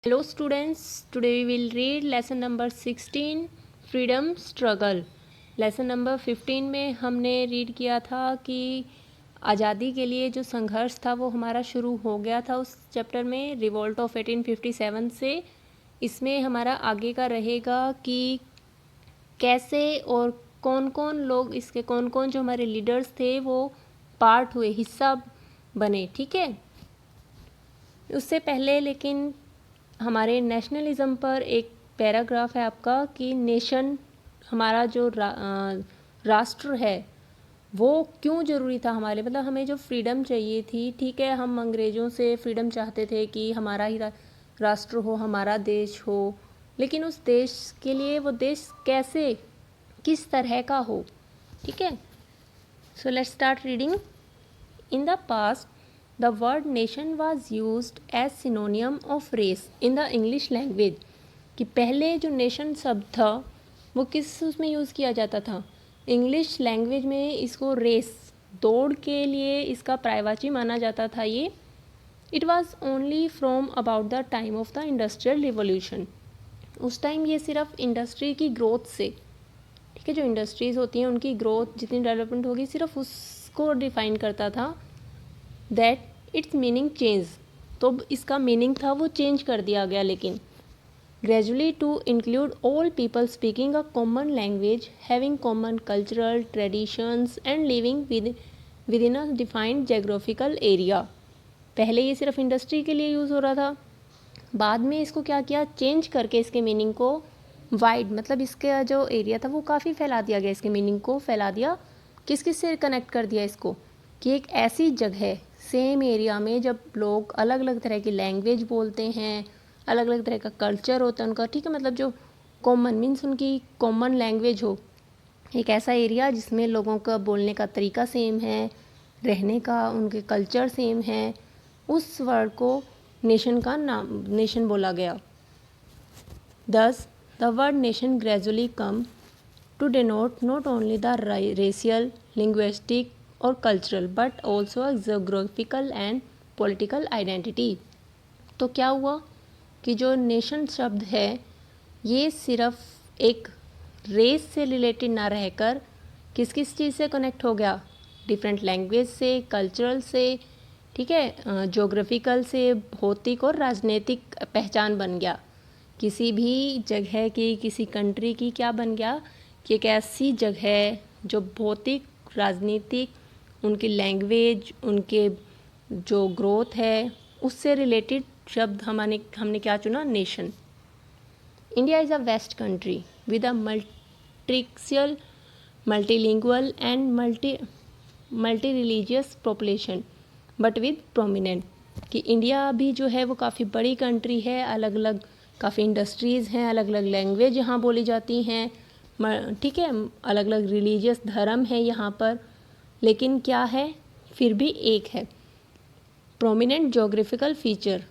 Hello students, today we will read lesson number 16 freedom struggle. Lesson number 15 में हमने read किया था कि आज़ादी के लिए जो संघर्ष था वो हमारा शुरू हो गया था उस चैप्टर में रिवोल्ट ऑफ 1857 से। इसमें हमारा आगे का रहेगा कि कैसे और कौन कौन लोग इसके कौन कौन जो हमारे लीडर्स थे वो पार्ट हुए, हिस्सा बने। ठीक है, उससे पहले लेकिन हमारे नेशनलिज्म पर एक पैराग्राफ है आपका कि नेशन हमारा जो राष्ट्र है वो क्यों ज़रूरी था हमारे, मतलब हमें जो फ्रीडम चाहिए थी। ठीक है, हम अंग्रेज़ों से फ्रीडम चाहते थे कि हमारा ही राष्ट्र हो, हमारा देश हो, लेकिन उस देश के लिए वो देश कैसे, किस तरह का हो। ठीक है, so let's start reading. In the past the word nation was used as synonym of race in the English language। कि पहले जो नेशन शब्द था वो किस उसमें यूज़ किया जाता था, इंग्लिश लैंग्वेज में इसको रेस, दौड़ के लिए इसका पर्यायवाची माना जाता था ये। It was only from about the time of the industrial revolution. उस टाइम ये सिर्फ इंडस्ट्री की ग्रोथ से, ठीक है, जो इंडस्ट्रीज़ होती हैं उनकी ग्रोथ जितनी डेवलपमेंट होगी सिर्फ उसको डिफ़ाइन करता था। दैट इट्स मीनिंग चेंज, तो इसका मीनिंग था वो चेंज कर दिया गया, लेकिन gradually to include all people speaking a common language, having common cultural traditions and living within a defined geographical area. पहले ये सिर्फ इंडस्ट्री के लिए यूज़ हो रहा था, बाद में इसको क्या किया, चेंज करके इसके मीनिंग को वाइड, मतलब इसका जो एरिया था वो काफ़ी फैला दिया गया, इसके मीनिंग को फैला दिया। किस किस से कनेक्ट कर दिया इसको, कि एक ऐसी जगह सेम एरिया में जब लोग अलग अलग तरह की लैंग्वेज बोलते हैं, अलग अलग तरह का कल्चर होता है उनका, ठीक है, मतलब जो कॉमन मीन्स उनकी कॉमन लैंग्वेज हो, एक ऐसा एरिया जिसमें लोगों का बोलने का तरीका सेम है, रहने का उनके कल्चर सेम है, उस वर्ड को नेशन का नाम, नेशन बोला गया। Thus the word nation gradually come to denote not only the racial, linguistic और cultural but also a geographical and political identity. तो क्या हुआ कि जो नेशन शब्द है ये सिर्फ एक रेस से रिलेटेड ना रहकर किस किस चीज़ से कनेक्ट हो गया, डिफरेंट लैंग्वेज से, कल्चरल से, ठीक है, जोग्राफिकल से, भौतिक और राजनीतिक पहचान बन गया। किसी भी जगह की, किसी कंट्री की क्या बन गया कि एक ऐसी जगह जो भौतिक, राजनीतिक, उनकी लैंग्वेज, उनके जो ग्रोथ है उससे रिलेटेड शब्द हमने क्या चुना, nation. India is a vast country with a multiracial, multilingual and multi religious population but with prominent. कि इंडिया भी जो है वो काफ़ी बड़ी कंट्री है, अलग अलग काफ़ी इंडस्ट्रीज़ हैं, अलग अलग लैंग्वेज यहाँ बोली जाती हैं, ठीक है, अलग अलग रिलीजियस धर्म है यहाँ पर, लेकिन क्या है, फिर भी एक है प्रोमिनेंट जोग्राफिकल फीचर,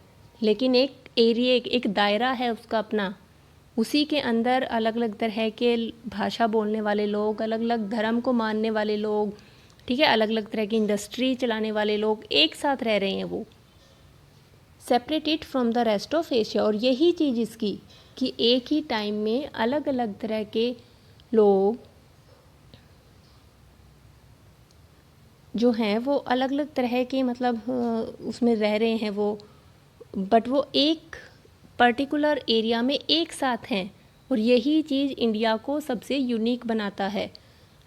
लेकिन एक एरिया, एक दायरा है उसका अपना, उसी के अंदर अलग अलग तरह के भाषा बोलने वाले लोग, अलग अलग धर्म को मानने वाले लोग, ठीक है, अलग अलग तरह की इंडस्ट्री चलाने वाले लोग एक साथ रह रहे हैं, वो separated from the rest of Asia. और यही चीज़ इसकी कि एक ही टाइम में अलग अलग तरह के लोग जो हैं वो अलग अलग तरह के, मतलब उसमें रह रहे हैं वो, बट वो एक पर्टिकुलर एरिया में एक साथ हैं, और यही चीज़ इंडिया को सबसे यूनिक बनाता है।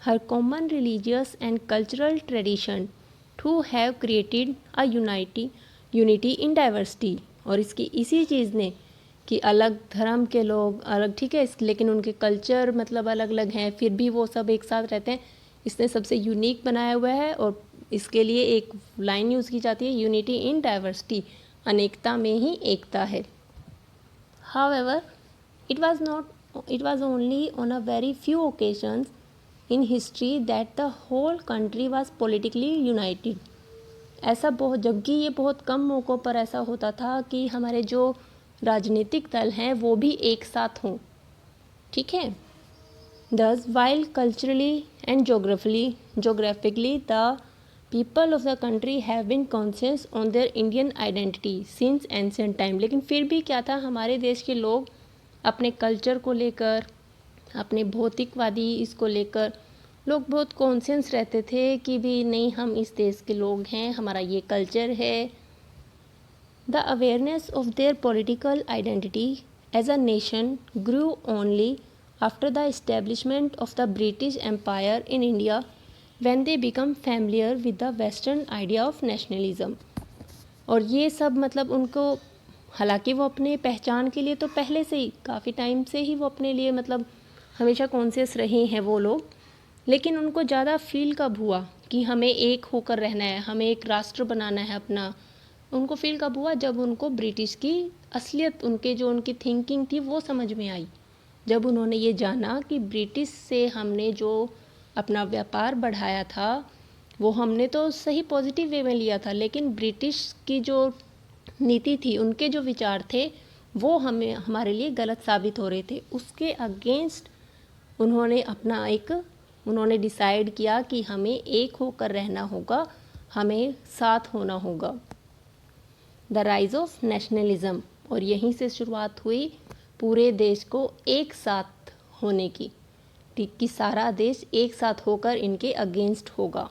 हर common religious and cultural tradition to have created a unity in diversity. और इसकी इसी चीज़ ने कि अलग धर्म के लोग अलग, ठीक है, लेकिन उनके कल्चर मतलब अलग अलग हैं, फिर भी वो सब एक साथ रहते हैं, इसने सबसे यूनिक बनाया हुआ है। और इसके लिए एक लाइन यूज़ की जाती है, यूनिटी इन डाइवर्सिटी, अनेकता में ही एकता है। However it was only on a very few occasions in history that the whole country was politically united। ऐसा बहुत, जबकि ये बहुत कम मौक़ों पर ऐसा होता था कि हमारे जो राजनीतिक दल हैं वो भी एक साथ हों, ठीक है। Thus while culturally and geographically the people of the country have been conscious on their Indian identity since ancient time. लेकिन फिर भी क्या था, हमारे देश के लोग अपने कल्चर को लेकर, अपने भौतिकवादी इसको लेकर लोग बहुत कॉन्शियस रहते थे कि भी नहीं, हम इस देश के लोग हैं, हमारा ये कल्चर है। The awareness of their political identity as a nation grew only after the establishment of the British empire in India when they become familiar with the western idea of nationalism। और ये सब मतलब उनको, हालांकि वो अपने पहचान के लिए तो पहले से ही काफ़ी टाइम से ही वो अपने लिए मतलब हमेशा कॉन्शियस रहे हैं वो लोग, लेकिन उनको ज़्यादा फील कब हुआ कि हमें एक होकर रहना है, हमें एक राष्ट्र बनाना है अपना, उनको फील कब हुआ, जब उनको ब्रिटिश की असलियत, उनके जो उनकी थिंकिंग थी वो समझ में आई। जब उन्होंने ये जाना कि ब्रिटिश से हमने जो अपना व्यापार बढ़ाया था वो हमने तो सही पॉजिटिव वे में लिया था, लेकिन ब्रिटिश की जो नीति थी, उनके जो विचार थे वो हमें हमारे लिए गलत साबित हो रहे थे। उसके अगेंस्ट उन्होंने डिसाइड किया कि हमें एक होकर रहना होगा, हमें साथ होना होगा। द राइज ऑफ नेशनलिज्म, और यहीं से शुरुआत हुई पूरे देश को एक साथ होने की, कि सारा देश एक साथ होकर इनके अगेंस्ट होगा।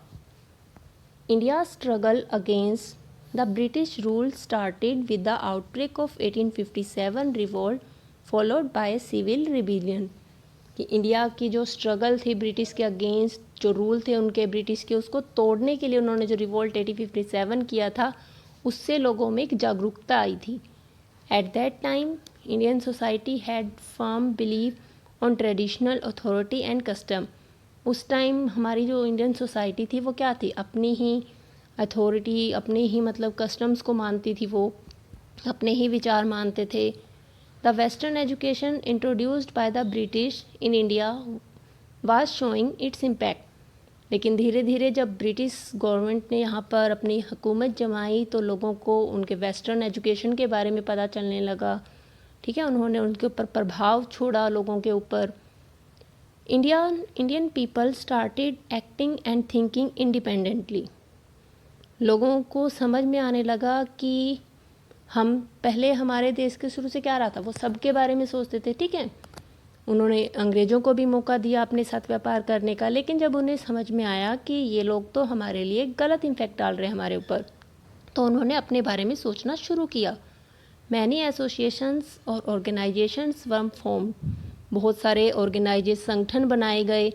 India struggle against the British rule started with the outbreak of 1857 revolt followed by civil rebellion. कि इंडिया की जो स्ट्रगल थी ब्रिटिश के अगेंस्ट, जो रूल थे उनके ब्रिटिश के, उसको तोड़ने के लिए उन्होंने जो रिवोल्ट 1857 किया था, उससे लोगों में एक जागरूकता आई थी। At that time Indian society had firm believe on traditional authority and custom. उस टाइम हमारी जो इंडियन सोसाइटी थी वो क्या थी, अपनी ही अथॉरिटी, अपने ही मतलब कस्टम्स को मानती थी, वो अपने ही विचार मानते थे। The western education introduced by the British in India was showing its impact. लेकिन धीरे धीरे जब ब्रिटिश गवर्नमेंट ने यहाँ पर अपनी हुकूमत जमाई तो लोगों को उनके वेस्टर्न एजुकेशन के बारे में पता चलने लगा। ठीक है, उन्होंने उनके ऊपर प्रभाव छोड़ा लोगों के ऊपर। Indian people started acting and thinking independently. लोगों को समझ में आने लगा कि हम पहले, हमारे देश के शुरू से क्या रहा था, वो सबके बारे में सोचते थे। ठीक है, उन्होंने अंग्रेज़ों को भी मौका दिया अपने साथ व्यापार करने का, लेकिन जब उन्हें समझ में आया कि ये लोग तो हमारे लिए गलत इम्फेक्ट डाल रहे हैं हमारे ऊपर, तो उन्होंने अपने बारे में सोचना शुरू किया। मैनी एसोसिएशंस और ऑर्गेनाइजेशंस वर फॉर्म। बहुत सारे ऑर्गेनाइजेशन, संगठन बनाए गए।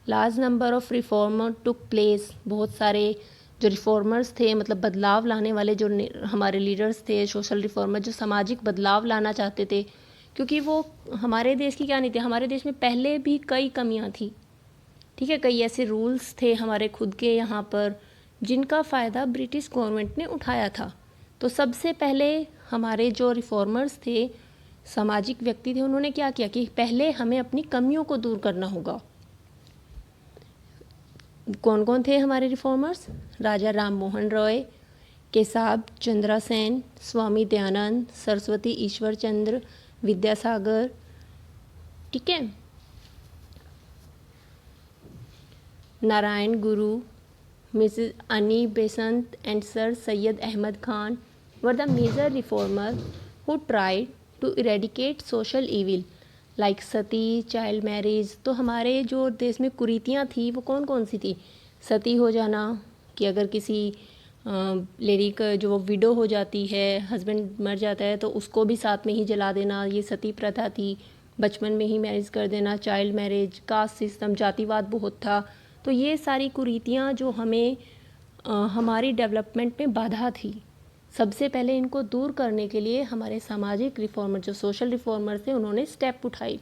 Large number of reformer took place. बहुत सारे जो रिफॉर्मर्स थे, मतलब बदलाव लाने वाले जो हमारे लीडर्स थे, सोशल रिफॉर्मर, जो सामाजिक बदलाव लाना चाहते थे, क्योंकि वो हमारे देश की क्या नहीं थी, हमारे देश में पहले भी कई कमियां थी। ठीक है, कई ऐसे रूल्स थे हमारे खुद के यहाँ पर जिनका फ़ायदा ब्रिटिश गवर्नमेंट ने उठाया था। तो सबसे पहले हमारे जो रिफॉर्मर्स थे, सामाजिक व्यक्ति थे, उन्होंने क्या किया कि पहले हमें अपनी कमियों को दूर करना होगा। कौन कौन थे हमारे रिफॉर्मर्स? राजा राम मोहन रॉय, केसाब चंद्रा सेन, स्वामी दयानंद, सरस्वती ईश्वर चंद्र, विद्यासागर। ठीक है, Narayana Guru, Mrs Annie Besant and sir Syed Ahmad Khan were the major reformer who tried to eradicate social evil like Sati, child marriage. तो हमारे जो देश में कुरीतियाँ थी वो कौन कौन सी थी? सती हो जाना, कि अगर किसी लेडी का जो विडो हो जाती है, हस्बैंड मर जाता है तो उसको भी साथ में ही जला देना, ये सती प्रथा थी। बचपन में ही मैरिज कर देना, चाइल्ड मैरिज, कास्ट सिस्टम, जातिवाद बहुत था। तो ये सारी कुरीतियाँ जो हमें हमारी डेवलपमेंट में बाधा थी, सबसे पहले इनको दूर करने के लिए हमारे सामाजिक रिफॉर्मर, जो सोशल रिफॉर्मर थे, उन्होंने स्टेप उठाई।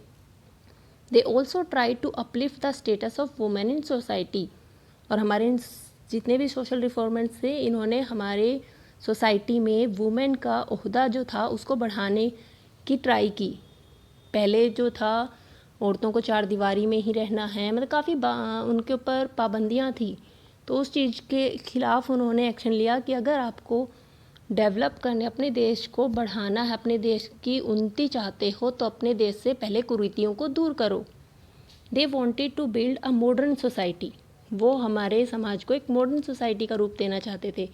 They also try to uplift the status of women in society. और हमारे जितने भी सोशल रिफॉर्मर्स थे, इन्होंने हमारे सोसाइटी में वुमेन का ओहदा जो था उसको बढ़ाने की ट्राई की। पहले जो था औरतों को 4 दीवारी में ही रहना है, मतलब काफ़ी उनके ऊपर पाबंदियाँ थी। तो उस चीज़ के खिलाफ उन्होंने एक्शन लिया कि अगर आपको डेवलप करने, अपने देश को बढ़ाना है, अपने देश की उन्नति चाहते हो, तो अपने देश से पहले कुरीतियों को दूर करो। They wanted to build a modern society. वो हमारे समाज को एक मॉडर्न सोसाइटी का रूप देना चाहते थे।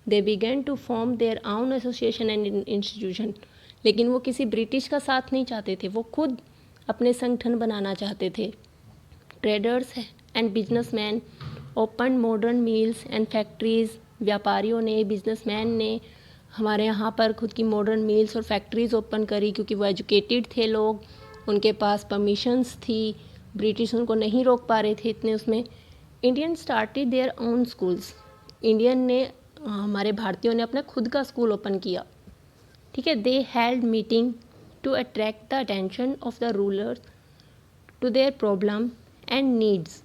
They began to form their own association and institution, लेकिन वो किसी ब्रिटिश का साथ नहीं चाहते थे, वो खुद अपने संगठन बनाना चाहते थे। Traders and businessman open modern mills and factories, व्यापारियों ने, बिजनेसमैन ने हमारे यहाँ पर खुद की मॉडर्न मिल्स और फैक्ट्रीज़ ओपन करी, क्योंकि वो एजुकेटेड थे लोग, उनके पास परमिशंस थी, ब्रिटिश उनको नहीं रोक पा रहे थे इतने उसमें। Indian started their own schools, Indian ने, हमारे भारतीयों ने अपना खुद का स्कूल ओपन किया, ठीक है। They held meeting to attract the attention of the rulers to their problem and needs.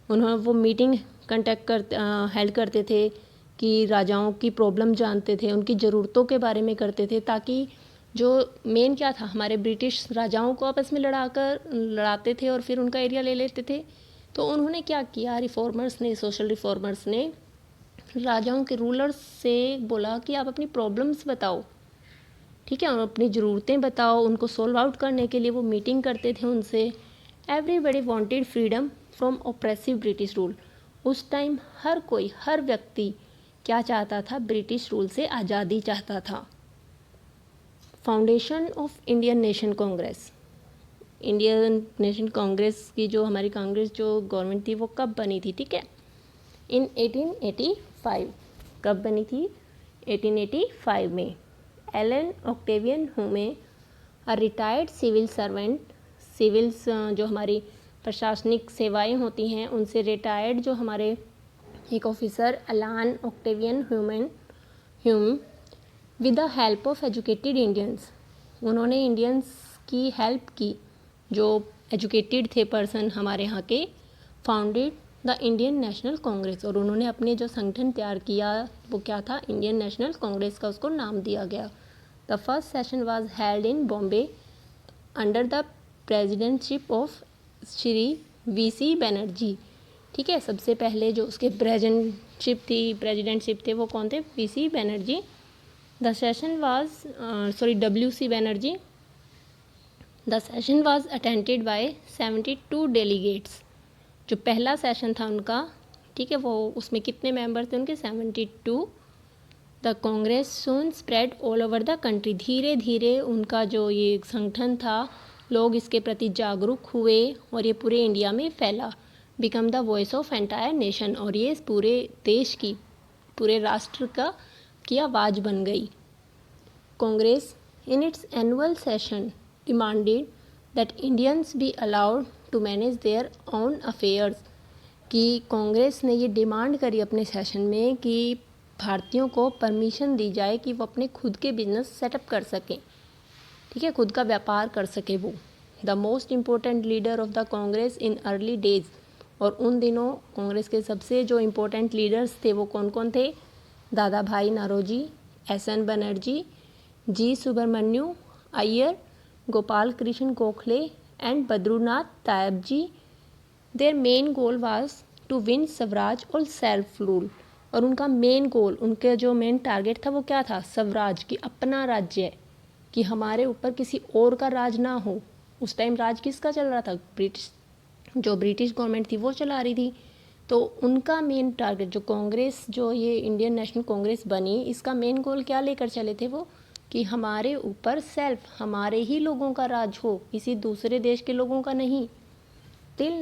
उन्होंने वो मीटिंग हेल्ड करते थे कि राजाओं की प्रॉब्लम जानते थे, उनकी ज़रूरतों के बारे में करते थे, ताकि जो मेन क्या था, हमारे ब्रिटिश राजाओं को आपस में लड़ाते थे और फिर उनका एरिया ले लेते थे। तो उन्होंने क्या किया, रिफॉर्मर्स ने, सोशल रिफॉर्मर्स ने राजाओं के रूलर्स से बोला कि आप अपनी प्रॉब्लम्स बताओ, ठीक है, और अपनी ज़रूरतें बताओ, उनको सोल्व आउट करने के लिए वो मीटिंग करते थे उनसे। Everybody wanted freedom from oppressive British rule. उस टाइम हर कोई, हर व्यक्ति क्या चाहता था, ब्रिटिश रूल से आज़ादी चाहता था। Foundation of Indian nation Congress, Indian nation Congress की जो हमारी कांग्रेस जो गवर्नमेंट थी वो कब बनी थी, ठीक है, इन 1885। कब बनी थी, 1885 में। Allan Octavian Hume, a retired civil servant, civils जो हमारी प्रशासनिक सेवाएं होती हैं उनसे रिटायर्ड जो हमारे एक ऑफिसर अलान Octavian Hume, with the help of educated Indians, उन्होंने इंडियंस की हेल्प की जो एजुकेटेड थे पर्सन हमारे यहाँ के, founded the Indian national Congress, और उन्होंने अपने जो संगठन तैयार किया वो क्या था, इंडियन नेशनल कांग्रेस का उसको नाम दिया गया। The first session was held in Bombay under the presidentship of Shri VC Banerjee, ठीक है। सबसे पहले जो उसके प्रेजिडेंटशिप थे वो कौन थे, VC Banerjee. The session was WC Banerjee. The session was attended by 72 delegates, जो पहला सेशन था उनका, ठीक है, वो उसमें कितने मेंबर थे उनके, 72। The Congress soon spread all over the country, धीरे धीरे उनका जो ये संगठन था, लोग इसके प्रति जागरूक हुए और ये पूरे इंडिया में फैला। Become the voice of entire nation, और ये पूरे देश की, पूरे राष्ट्र की आवाज़ बन गई। Congress in its annual session demanded that Indians be allowed to manage their own affairs, कि कांग्रेस ने ये डिमांड करी अपने सेशन में कि भारतीयों को परमिशन दी जाए कि वो अपने खुद के बिजनेस सेटअप कर सकें, ठीक है, खुद का व्यापार कर सके वो। The most important leader of the Congress in early days, और उन दिनों कांग्रेस के सबसे जो इम्पोर्टेंट लीडर्स थे वो कौन कौन थे, Dadabhai Naoroji, S N. Banerjee, G Subramania Iyer, Gopal Krishna Gokhale and Badruddin Tyabji. Their main goal was to win swaraj और सेल्फ रूल, और उनका मेन गोल, उनके जो मेन टारगेट था वो क्या था, स्वराज, की अपना राज्य, कि हमारे ऊपर किसी और का राज ना हो। उस टाइम राज किसका चल रहा था, ब्रिटिश, जो ब्रिटिश गवर्नमेंट थी वो चला रही थी। तो उनका मेन टारगेट, जो कांग्रेस, जो ये इंडियन नेशनल कांग्रेस बनी, इसका मेन गोल क्या लेकर चले थे वो, कि हमारे ऊपर सेल्फ, हमारे ही लोगों का राज हो, किसी दूसरे देश के लोगों का नहीं। टिल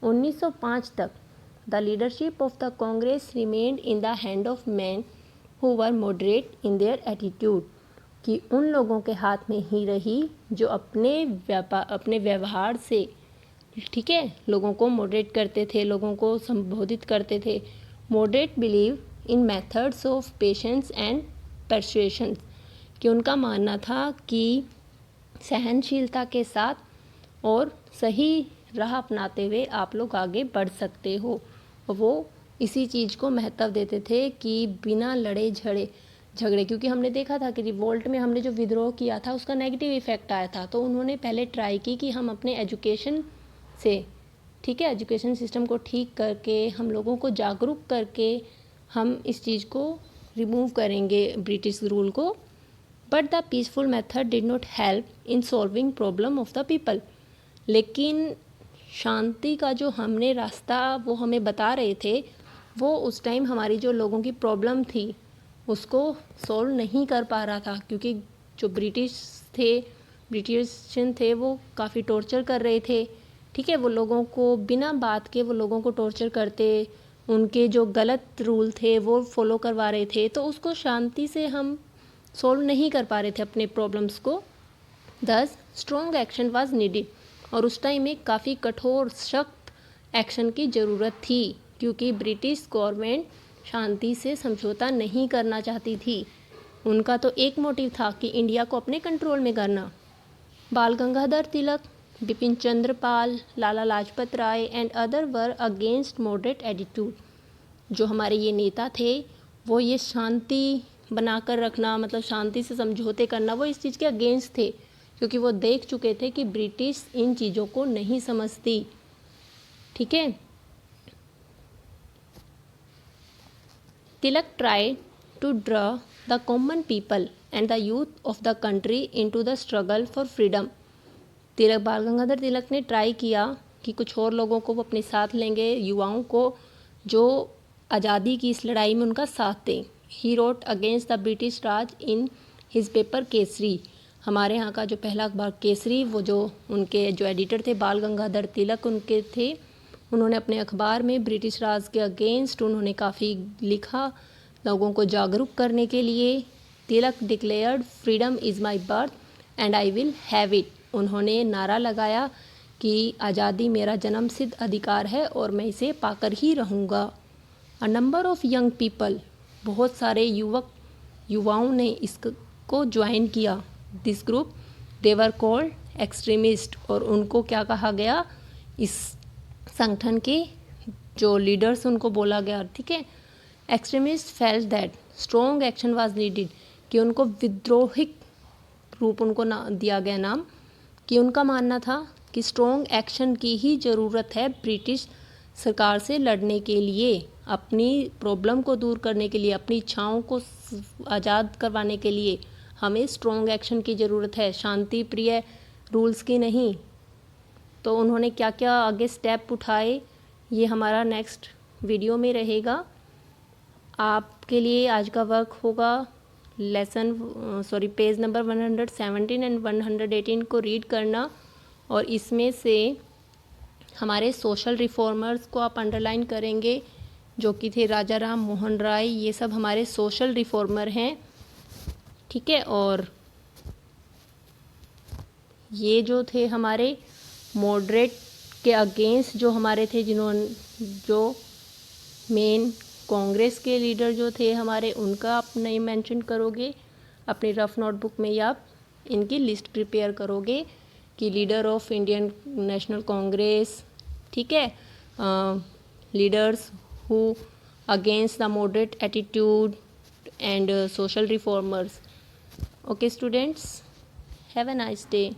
1905 तक the leadership of the Congress remained in the hand of man who were moderate in their attitude, कि उन लोगों के हाथ में ही रही जो अपने व्यवहार से, ठीक है, लोगों को मॉडरेट करते थे, लोगों को संबोधित करते थे। Moderate believe in methods of patience and persuasion, कि उनका मानना था कि सहनशीलता के साथ और सही राह अपनाते हुए आप लोग आगे बढ़ सकते हो। वो इसी चीज़ को महत्व देते थे कि बिना लड़े झगड़े, क्योंकि हमने देखा था कि रिवोल्ट में हमने जो विद्रोह किया था उसका नेगेटिव इफ़ेक्ट आया था। तो उन्होंने पहले ट्राई की कि हम अपने एजुकेशन से, ठीक है, एजुकेशन सिस्टम को ठीक करके, हम लोगों को जागरूक करके हम इस चीज़ को रिमूव करेंगे, ब्रिटिश रूल को। But the peaceful method did not help in solving problem of the people, लेकिन शांति का जो हमने रास्ता वो हमें बता रहे थे, वो उस टाइम हमारी जो लोगों की प्रॉब्लम थी उसको सॉल्व नहीं कर पा रहा था, क्योंकि जो ब्रिटिशियन थे वो काफ़ी टॉर्चर कर रहे थे। ठीक है, वो लोगों को बिना बात के वो लोगों को टॉर्चर करते, उनके जो गलत रूल थे वो फॉलो करवा रहे थे, तो उसको शांति से हम सॉल्व नहीं कर पा रहे थे अपने प्रॉब्लम्स को। दस स्ट्रॉन्ग एक्शन वाज नीडेड, और उस टाइम में काफ़ी कठोर सख्त एक्शन की ज़रूरत थी, क्योंकि ब्रिटिश गवर्नमेंट शांति से समझौता नहीं करना चाहती थी। उनका तो एक मोटिव था कि इंडिया को अपने कंट्रोल में करना। Bal Gangadhar Tilak, Bipin Chandra Pal, Lala Lajpat Rai and other were against moderate attitude. जो हमारे ये नेता थे वो ये शांति बनाकर रखना, मतलब शांति से समझौते करना, वो इस चीज़ के अगेंस्ट थे, क्योंकि वो देख चुके थे कि ब्रिटिश इन चीज़ों को नहीं समझती। ठीक है, Tilak try to draw the common people and the youth of the country into the struggle for freedom. Bal Gangadhar तिलक ने ट्राई किया कि कुछ और लोगों को वो अपने साथ लेंगे, युवाओं को जो आज़ादी की इस लड़ाई में उनका साथ दें। He wrote against the British Raj in his paper Kesari. हमारे यहाँ का जो पहला अखबार केसरी, वो जो उनके जो एडिटर थे बाल गंगाधर तिलक उनके थे, उन्होंने अपने अखबार में ब्रिटिश राज के अगेंस्ट उन्होंने काफ़ी लिखा लोगों को जागरूक करने के लिए। Tilak declared freedom is my birth and I will have it. उन्होंने नारा लगाया कि आज़ादी मेरा जन्मसिद्ध अधिकार है और मैं इसे पाकर ही रहूँगा। A number of young people, बहुत सारे युवाओं ने इसको ज्वाइन किया। This group they were called extremist, और उनको क्या कहा गया, इस संगठन के जो लीडर्स उनको बोला गया। ठीक है, extremist felt that strong action was needed, कि उनको विद्रोहिक रूप उनको दिया गया नाम, कि उनका मानना था कि स्ट्रॉन्ग एक्शन की ही ज़रूरत है ब्रिटिश सरकार से लड़ने के लिए, अपनी प्रॉब्लम को दूर करने के लिए, अपनी इच्छाओं को आज़ाद करवाने के लिए हमें स्ट्रॉन्ग एक्शन की ज़रूरत है, शांति प्रिय रूल्स की नहीं। तो उन्होंने क्या क्या आगे स्टेप उठाए, ये हमारा नेक्स्ट वीडियो में रहेगा। आपके लिए आज का वर्क होगा पेज नंबर 117 एंड 118 को रीड करना, और इसमें से हमारे सोशल रिफॉर्मर्स को आप अंडरलाइन करेंगे, जो कि थे राजा राम मोहन राय। ये सब हमारे सोशल रिफॉर्मर हैं। ठीक है, और ये जो थे हमारे मॉडरेट के अगेंस्ट जो हमारे थे, जो मेन कांग्रेस के लीडर जो थे हमारे, उनका आप नहीं मेंशन करोगे अपनी रफ नोटबुक में, या आप इनकी लिस्ट प्रिपेयर करोगे कि leader of Indian national Congress, ठीक है, leaders who against the moderate attitude and social reformers. Okay students, have a nice day.